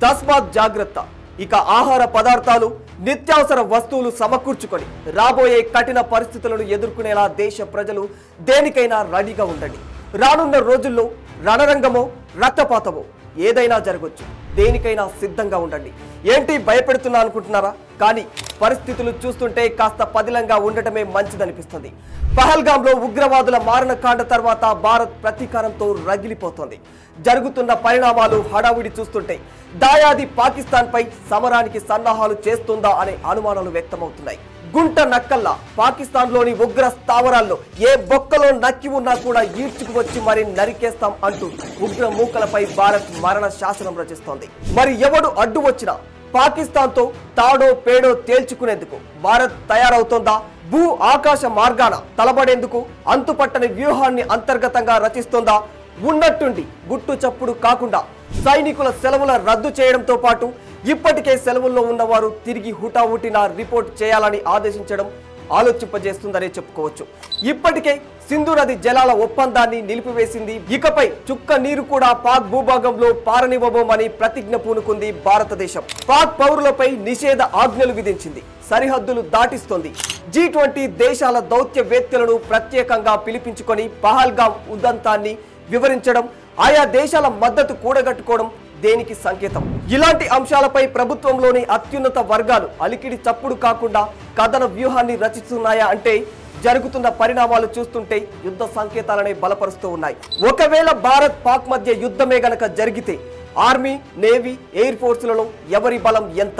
తస్మాత్ జాగ్రత్త. ఇక ఆహార పదార్థాలు, నిత్యావసర వస్తువులు సమకూర్చుకొని రాబోయే కఠిన పరిస్థితులను ఎదుర్కొనేలా దేశ ప్రజలు దేనికైనా రెడీగా ఉండండి. రానున్న రోజుల్లో రణరంగమో రక్తపాతమో ఏదైనా జరగొచ్చు. దేనికైనా సిద్ధంగా ఉండండి. ఏంటి భయపెడుతున్నా అనుకుంటున్నారా? కానీ పరిస్థితులు చూస్తుంటే కాస్త పదిలంగా ఉండటమే మంచిదనిపిస్తుంది. పహల్గాంలో ఉగ్రవాదుల మారణకాండ తర్వాత భారత్ ప్రతీకారంతో రగిలిపోతోంది. జరుగుతున్న పరిణామాలు హడావుడి చూస్తుంటే దాయాది పాకిస్తాన్ పై సమరానికి సన్నాహాలు చేస్తుందా అనే అనుమానాలు వ్యక్తమవుతున్నాయి. గుంట నక్కల్లా పాకిస్తాన్లోని ఉగ్ర స్థావరాల్లో ఏ బొక్కలో నక్కి ఉన్నా కూడా ఈడ్చుకు వచ్చి మరి నరికేస్తాం అంటూ ఉగ్ర మూకలపై భారత్ మరణ శాసనం రచిస్తోంది. మరి ఎవడు అడ్డు వచ్చినా పాకిస్తాన్తో తాడో పేడో తేల్చుకునేందుకు భారత్ తయారవుతోందా? భూ ఆకాశ మార్గాన తలబడేందుకు అంతుపట్టని వ్యూహాన్ని అంతర్గతంగా రచిస్తోందా? ఉన్నట్టుండి గుట్టు చప్పుడు కాకుండా సైనికుల సెలవుల రద్దు చేయడంతో పాటు ఇప్పటికే సెలవుల్లో ఉన్నవారు తిరిగి హుటాహుటిన రిపోర్ట్ చేయాలని ఆదేశించడం ఆలోచింపజేస్తుందనే చెప్పుకోవచ్చు. ఇప్పటికే సింధు నది జలాల ఒప్పందాన్ని నిలిపివేసింది. ఇకపై చుక్క నీరు కూడా పాక్ భూభాగంలో పారనివ్వబోమని ప్రతిజ్ఞ పూనుకుంది భారతదేశం. పాక్ పౌరులపై నిషేధ ఆజ్ఞలు విధించింది. సరిహద్దులు దాటిస్తోంది. G20 దేశాల దౌత్యవేత్తలను ప్రత్యేకంగా పిలిపించుకొని పహల్గాం ఉదంతాన్ని వివరించడం, ఆయా దేశాల మద్దతు కూడగట్టుకోవడం దేనికి సంకేతం? ఇలాంటి అంశాలపై ప్రభుత్వంలోని అత్యున్నత వర్గాలు అలికిడి చప్పుడు కాకుండా కథన వ్యూహాన్ని రచిస్తున్నాయా అంటే జరుగుతున్న పరిణామాలు చూస్తుంటే యుద్ధ సంకేతాలనే బలపరుస్తూ ఉన్నాయి. ఒకవేళ భారత్ పాక్ మధ్య యుద్ధమే గనక జరిగితే ఆర్మీ, నేవీ, ఎయిర్ ఫోర్సులలో ఎవరి బలం ఎంత,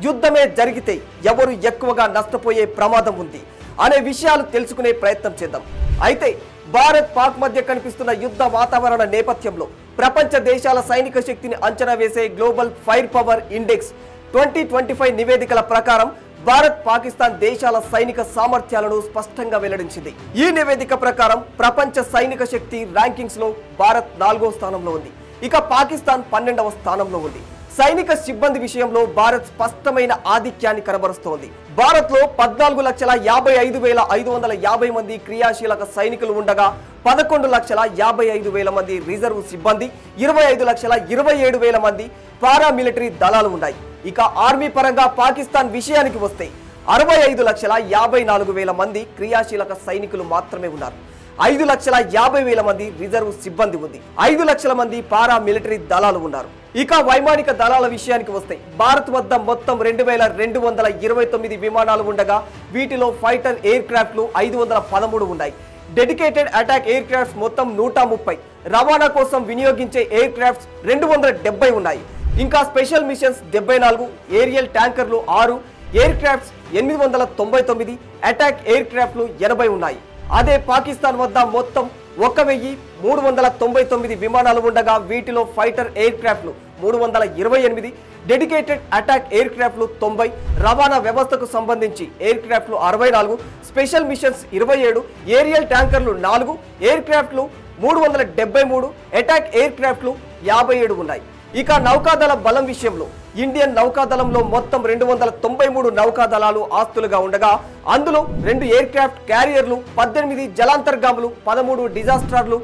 యుద్ధమే జరిగితే ఎవరు ఎక్కువగా నష్టపోయే ప్రమాదం ఉంది అనే విషయాలు తెలుసుకునే ప్రయత్నం చేద్దాం. అయితే భారత్ పాక్ మధ్య కనిపిస్తున్న యుద్ధ వాతావరణ నేపథ్యంలో ప్రపంచ దేశాల సైనిక శక్తిని అంచనా వేసే గ్లోబల్ ఫైర్ పవర్ ఇండెక్స్ 2025 నివేదికల ప్రకారం భారత్, పాకిస్తాన్ దేశాల సైనిక సామర్థ్యాలను స్పష్టంగా వెల్లడించింది. ఈ నివేదిక ప్రకారం ప్రపంచ సైనిక శక్తి ర్యాంకింగ్స్ లో భారత్ 4వ స్థానంలో ఉంది. ఇక పాకిస్తాన్ 12వ స్థానంలో ఉంది. సైనిక సిబ్బంది విషయంలో భారత్ స్పష్టమైన ఆధిక్యాన్ని కనబరుస్తోంది. భారత్ లో 14,55,550 మంది క్రియాశీలక సైనికులు ఉండగా 11,55,000 మంది రిజర్వ్ సిబ్బంది, 25,27,000 మంది పారామిలిటరీ దళాలు ఉన్నాయి. ఇక ఆర్మీ పరంగా పాకిస్తాన్ విషయానికి వస్తే 65,54,000 మంది క్రియాశీలక సైనికులు మాత్రమే ఉన్నారు. 5,50,000 మంది రిజర్వ్ సిబ్బంది ఉంది. 5 లక్షల మంది పారామిలిటరీ దళాలు ఉన్నారు. ఇక వైమానిక దళాల విషయానికి వస్తే భారత్ వద్ద మొత్తం 2,229 విమానాలు ఉండగా వీటిలో ఫైటర్ ఎయిర్ క్రాఫ్ట్లు 513 ఉన్నాయి. డెడికేటెడ్ అటాక్ ఎయిర్ క్రాఫ్ట్స్ మొత్తం 130, రవాణా కోసం వినియోగించే ఎయిర్ క్రాఫ్ట్స్ 270 ఉన్నాయి. ఇంకా స్పెషల్ మిషన్స్ 74, ఏరియల్ ట్యాంకర్లు 6, ఎయిర్ క్రాఫ్ట్స్ 899, అటాక్ ఎయిర్ క్రాఫ్ట్లు 80 ఉన్నాయి. అదే పాకిస్తాన్ వద్ద మొత్తం 1,399 విమానాలు ఉండగా వీటిలో ఫైటర్ ఎయిర్ క్రాఫ్ట్లు 328, డెడికేటెడ్ అటాక్ ఎయిర్ క్రాఫ్ట్లు 90, రవాణా వ్యవస్థకు సంబంధించి ఎయిర్ క్రాఫ్ట్లు 64, స్పెషల్ మిషన్స్ 27, ఏరియల్ ట్యాంకర్లు 4, ఎయిర్ క్రాఫ్ట్లు 373, అటాక్ ఎయిర్ క్రాఫ్ట్లు 57 ఉన్నాయి. ఇక నౌకాదళ బలం విషయంలో ఇండియన్ నౌకాదళంలో మొత్తం 293 నౌకాదళాలు ఆస్తులుగా ఉండగా అందులో 2 ఎయిర్ క్రాఫ్ట్ క్యారియర్లు, 18 జలాంతర్గాములు, 13 డిజాస్టర్లు,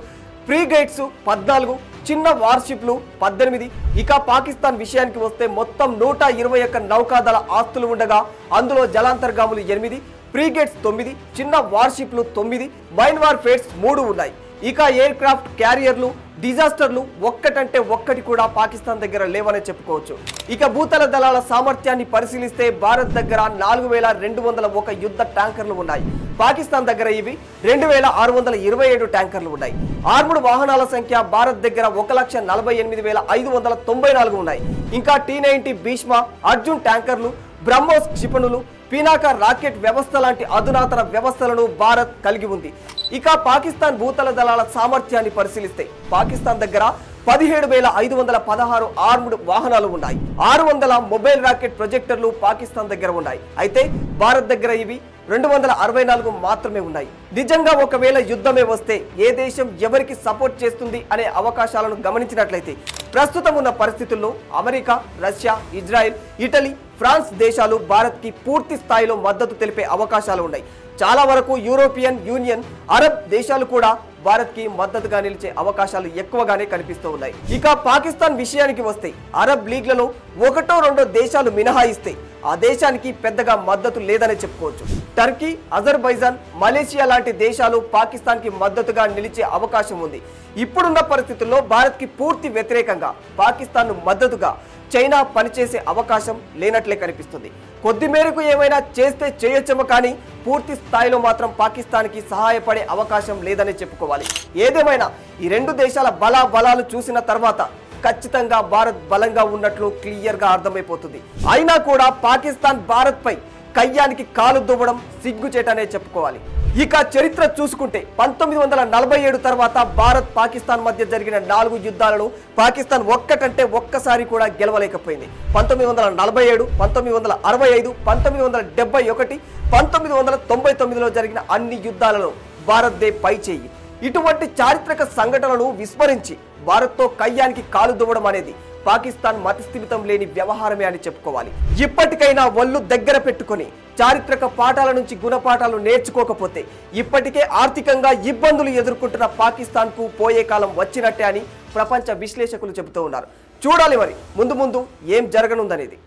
ఫ్రీగేట్స్ 14, చిన్న వార్షిప్లు 18. ఇక పాకిస్తాన్ విషయానికి వస్తే మొత్తం 121 నౌకాదళ ఆస్తులు ఉండగా అందులో జలాంతర్గాములు 8, ఫ్రీగేట్స్ 9, చిన్న వార్షిప్లు 9, మైన్ వార్ఫేర్స్ 3 ఉన్నాయి. ఇక ఎయిర్ క్రాఫ్ట్ క్యారియర్లు, డిజాస్టర్లు ఒక్కటంటే ఒక్కటి కూడా పాకిస్తాన్ దగ్గర లేవనే చెప్పుకోవచ్చు. ఇక భూతల దళాల సామర్థ్యాన్ని పరిశీలిస్తే భారత్ దగ్గర 4,201 యుద్ధ ట్యాంకర్లు ఉన్నాయి. పాకిస్తాన్ దగ్గర ఇవి 2,627 ట్యాంకర్లు ఉన్నాయి. ఆర్ముడ్ వాహనాల సంఖ్య భారత్ దగ్గర 1,48,594 ఉన్నాయి. ఇంకా T-90 భీష్మ, అర్జున్ ట్యాంకర్లు, బ్రహ్మోస్ క్షిపణులు, పినాక రాకెట్ వ్యవస్థ లాంటి అధునాతన వ్యవస్థలను భారత్ కలిగి ఉంది. ఇక పాకిస్తాన్ భూతల దళాల సామర్థ్యాన్ని పరిశీలిస్తే పాకిస్తాన్ దగ్గర 17,516 ఆర్ముడ్ వాహనాలు ఉన్నాయి. 600 మొబైల్ రాకెట్ ప్రొజెక్టర్లు పాకిస్తాన్ దగ్గర ఉన్నాయి. అయితే భారత్ దగ్గర ఇవి 264 మాత్రమే ఉన్నాయి. నిజంగా ఒకవేళ యుద్ధమే వస్తే ఏ దేశం ఎవరికి సపోర్ట్ చేస్తుంది అనే అవకాశాలను గమనించినట్లయితే ప్రస్తుతం ఉన్న పరిస్థితుల్లో America, Russia, Israel, Italy, France దేశాలు భారత్ కి పూర్తి స్థాయిలో మద్దతు తెలిపే అవకాశాలు ఉన్నాయి. చాలా వరకు యూరోపియన్ యూనియన్, అరబ్ దేశాలు కూడా భారత్ కి మద్దతుగా నిలిచే అవకాశాలు ఎక్కువగానే కనిపిస్తూ ఉన్నాయి. ఇక పాకిస్తాన్ విషయానికి వస్తే అరబ్ లీగ్లలో ఒకటో రెండో దేశాలు మినహాయిస్తే ఆ దేశానికి పెద్దగా మద్దతు లేదనే చెప్పుకోవచ్చు. టర్కీ, అజర్బైజాన్, మలేషియా లాంటి దేశాలు పాకిస్తాన్ కి మద్దతుగా నిలిచే అవకాశం ఉంది. ఇప్పుడున్న పరిస్థితుల్లో భారత్ కి పూర్తి వ్యతిరేకంగా పాకిస్తాన్ మద్దతుగా చైనా పనిచేసే అవకాశం లేనట్లే కనిపిస్తుంది. కొద్ది మేరకు ఏమైనా చేస్తే చేయొచ్చేమో కానీ పూర్తి స్థాయిలో మాత్రం పాకిస్తాన్కి సహాయపడే అవకాశం లేదని చెప్పుకోవాలి. ఏదేమైనా ఈ రెండు దేశాల బలాలు చూసిన తర్వాత ఖచ్చితంగా భారత్ బలంగా ఉన్నట్లు క్లియర్గా అర్థమైపోతుంది. అయినా కూడా పాకిస్తాన్ భారత్ పై కయ్యానికి కాలు దువ్వడం సిగ్గుచేటనే చెప్పుకోవాలి. ఇక చరిత్ర చూసుకుంటే 1947 తర్వాత భారత్ పాకిస్తాన్ మధ్య జరిగిన 4 యుద్ధాలలో పాకిస్తాన్ ఒక్కటంటే ఒక్కసారి కూడా గెలవలేకపోయింది. 1947, 1965, 1971, 1999లో జరిగిన అన్ని యుద్ధాలలో భారత్దే పై చేయి. ఇటువంటి చారిత్రక సంఘటనలను విస్మరించి భారత్తో కయ్యానికి కాలు దువ్వడం అనేది పాకిస్తాన్ మతిస్థిమితం లేని వ్యవహారమే అని చెప్పుకోవాలి. ఇప్పటికైనా ఒళ్ళు దగ్గర పెట్టుకొని చారిత్రక పాఠాల నుంచి గుణపాఠాలు నేర్చుకోకపోతే ఇప్పటికే ఆర్థికంగా ఇబ్బందులు ఎదుర్కొంటున్న పాకిస్తాన్ కు పోయే కాలం వచ్చినట్టే అని ప్రపంచ విశ్లేషకులు చెబుతూ ఉన్నారు. చూడాలి మరి ముందు ఏం జరగనుందనేది.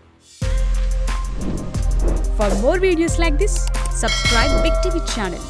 For more videos like this, subscribe Big TV channel.